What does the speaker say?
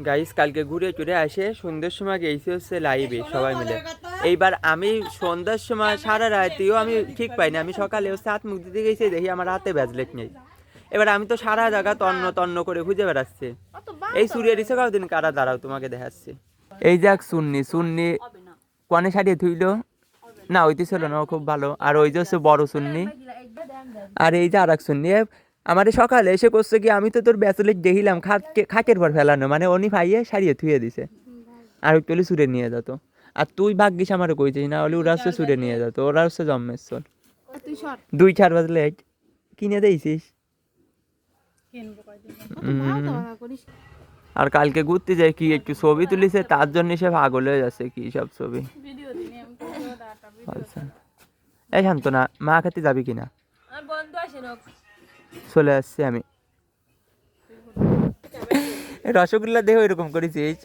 Guys কালকে ঘুরে টুরে আসে সন্ধ্যার সময় গেছি হচ্ছে লাইভে সবাই মিলে। এইবার আমি সন্ধ্যার সময় সারা রাতেও আমি ঠিক পাইনি, আমি সকালে হচ্ছে হাত মুখ দিতে গেছি, দেখি আমার হাতে ব্যাজলেট নেই। এবার আমি তো সারা জায়গা তন্ন তন্ন করে খুঁজে বেড়াচ্ছি। এই সুরিয়া রিসে দিন কারা দাঁড়াও তোমাকে দেখাচ্ছি। এই যাক সুন্নি সুন্নি কনে সারিয়ে থুইলো না, ওইটি ছিল না, ও খুব ভালো। আর ওই যে হচ্ছে বড় সুন্নি, আর এই যে আর এক সুন্নি আমার সকালে এসে করছে কি, আমি তো তোর ব্যাচলেট দেখিলাম খাটের পর ফেলানো, মানে উনি ভাইয়ে সারিয়ে থুয়ে দিছে আর একটু হলে সুরে নিয়ে যেত। আর তুই ভাগ্যিস আমার কইছিস, না হলে ওরা হচ্ছে সুরে নিয়ে যেত, ওরা হচ্ছে জন্মেশ্বর 2-4 ব্যাচলেট কিনে দিয়েছিস। আর কালকে ঘুরতে যাই কি একটু ছবি তুলিছে, তার জন্য সে পাগল হয়ে যাচ্ছে, কি সব ছবি। আচ্ছা এই শান্ত না, মা খেতে যাবি কিনা? চলে আসছি আমি। রসগোল্লা দেহ এরকম করেছিস।